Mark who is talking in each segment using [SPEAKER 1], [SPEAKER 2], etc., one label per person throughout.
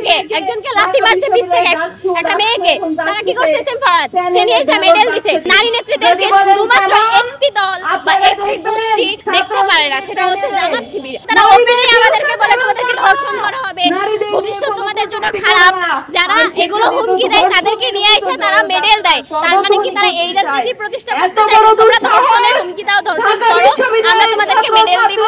[SPEAKER 1] আগে একজনকে লাথি মারছে 20 থেকে একটা মেয়েকে, তারা কি করছে? সেম ফরহাদ সে নিয়ে এসে মেডেল দিছে। নারী নেত্রীদেরকে শুধুমাত্র একটি দল বা একটি গোষ্ঠী দেখতে পারে না, সেটা হচ্ছে জামাত শিবির। তারা ওপেনলি আমাদেরকে বলে তোমাদেরকে ধর্ষণ করা হবে, ভবিষ্যৎ তোমাদের জন্য খারাপ। যারা এগুলো হুমকি দেয় তাদেরকে নিয়ে এসে তারা মেডেল দেয়। তার মানে কি তারা এই রাজনীতি প্রতিষ্ঠা করতে চায়? তোমরা ধর্ষণের হুমকি দাও, ধর্ষণ করো, আমরা তোমাদেরকে মেডেল দিব।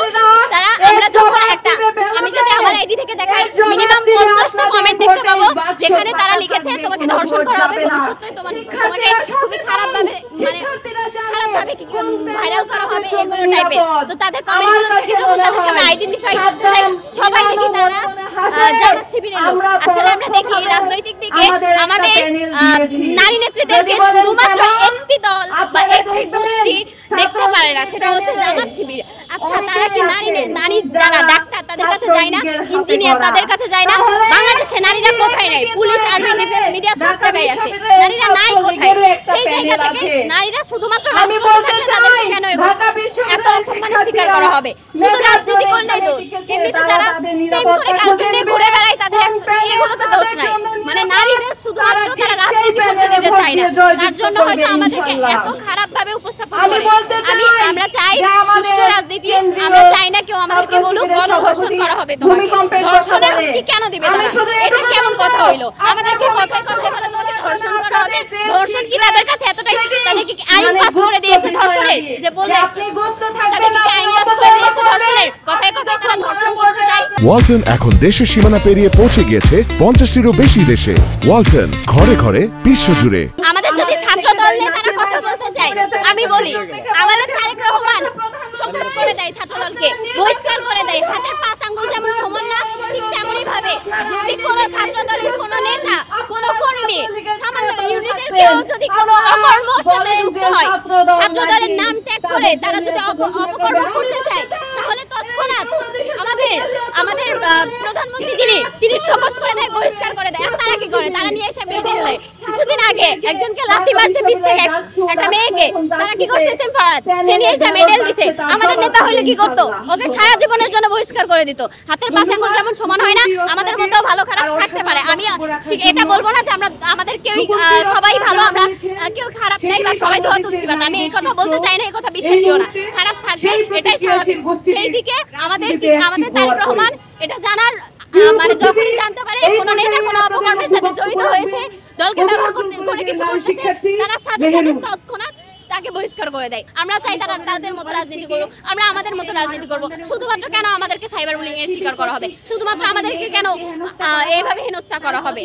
[SPEAKER 1] তারা আমরা যখন একটা আমি যদি আমার আইডি থেকে দেখাই মিনিমাম 50টা কমেন্ট দেখতে পাবো যেখানে তারা লিখেছে তোমাকে ধর্ষণ করা হবে, ভবিষ্যতে তোমাকে খুবই খারাপভাবে ভাইরাল করা হবে, এগুলো টাইপের। তো তাদের কমেন্টগুলো থেকে যখন তাদেরকে আমরা আইডেন্টিফাই করতে যাই, সবাই দেখি তারা জামাত শিবিরের লোক। আসলে আমরা দেখি রাজনৈতিক দিকে আমাদের নারী নেত্রীদেরকে শুধুমাত্র একটি দল বা একটি গোষ্ঠী দেখতে পারে না, সেটা হচ্ছে জামাত শিবির। আচ্ছা, তারা কি নারী যারা ডাক্তার তাদের কাছে যায় না, ইঞ্জিনিয়ার তাদের কাছে যায় না? বাংলাদেশে নারীরা কোথায় নাই? পুলিশ, আর্মি, ডিফেন্স, মিডিয়া সব জায়গায় আছে, নারীরা নাই কোথায়? সেই জায়গা থেকে নারীরা শুধুমাত্র রাজপথে থাকলে তাদেরকে কেন এত অসম্মানের শিকার করা হবে? শুধু রাজনীতি করলেই দোষ, এমনিতে যারা প্রেম করে গার্লফ্রেন্ড নিয়ে ঘুরে বেড়ায় তাদের এগুলোতে দোষ নাই। মানে নারীদের শুধুমাত্র তারা রাজনীতি করতে দিতে চায় না, তার জন্য হয়তো আমাদেরকে এত খারাপ ভাবে উপস্থাপন করে। আমরা চাই সুষ্ঠু রাজনীতি, আমরা চাই না কেউ আমাদেরকে বলুক গণধর্ষণ করা হবে। তোমাকে ধর্ষণের হুমকি কেন দিবে তারা? এটা কেমন কথা হইলো? আমাদেরকে কথায় কথায় বলে তোমাকে ধর্ষণ করা হবে। ধর্ষণ কি তাদের কাছে এতটাই? তাদেরকে কি আইন পাস করে দিয়েছে ধর্ষণের? যে বলে তাদেরকে কি আইন পাস করে দিয়েছে ধর্ষণের? কথায় কথায় তারা ধর্ষণ করতে চায়।
[SPEAKER 2] ওয়ালটন এখন দেশের সীমানা পেরিয়ে পৌঁছে গিয়েছে 50টিরও বেশি দেশে। ওয়ালটন, ঘরে ঘরে, বিশ্বজুড়ে।
[SPEAKER 1] আমাদের যদি ছাত্র দল নিয়ে তারা কথা বলতে চায়, আমি বলি আমাদের তারেক রহমান শোকজ করে দেয় ছাত্রদলকে, বহিষ্কার করে দেয়। হাতের 5 আঙ্গুল যেমন সমান না, ঠিক তেমনই ভাবে যদি কোনো ছাত্রদলের কোনো নেতা, কোনো কর্মী, সামান্য ইউনিটের কেউ যদি কোনো অকর্মের সাথে যুক্ত হয়, ছাত্রদলের নাম ত্যাগ করে তারা যদি অপকর্ম করতে চায়, তাহলে তৎক্ষণাৎ আমাদের প্রধানমন্ত্রী তিনি শোকজ করে দেয়, বহিষ্কার করে দেয়। আর তারা কি করে? তারা নিয়ে এসে মেডেল দেয়। কিছুদিন আগে একজনকে লাথি মারছে 20 থেকে একটা মেয়েকে, তারা কি করছে? সেম ফরহাদ সে নিয়ে এসে মেডেল দিছে। আমাদের নেতা হইলে কি করতো? ওকে সারা জীবনের জন্য বহিষ্কার করে দিত। হাতের 5 আঙ্গুল যেমন সমান হয় না, আমাদের মধ্যেও ভালো খারাপ থাকতে পারে। আমি এটা বলবো না যে আমাদের কেউ সবাই ভালো, আমরা কেউ খারাপ নাই বা সবাই ধোয়া তুলছি বা আমি এই কথা বলতে চাই না, এই কথা বিশ্বাসীও না। খারাপ থাকবে, এটাই স্বাভাবিক। সেই দিকে আমাদের তারেক রহমান এটা জানার মানে যখনই জানতে পারে কোনো নেতা কোনো অপকর্মের সাথে জড়িত হয়েছে, দলকে ব্যবহার করে কিছু করতেছে, তারা সাথে সাথে তৎক্ষণাৎ তাকে বহিষ্কার করে দেয়। আমরা চাই তারা তাদের মতো রাজনীতি করুক, আমরা আমাদের মতো রাজনীতি করব। শুধুমাত্র কেন আমাদেরকে সাইবার বুলিং এর শিকার করা হবে? শুধুমাত্র আমাদেরকে কেন এইভাবে হেনস্থা করা হবে?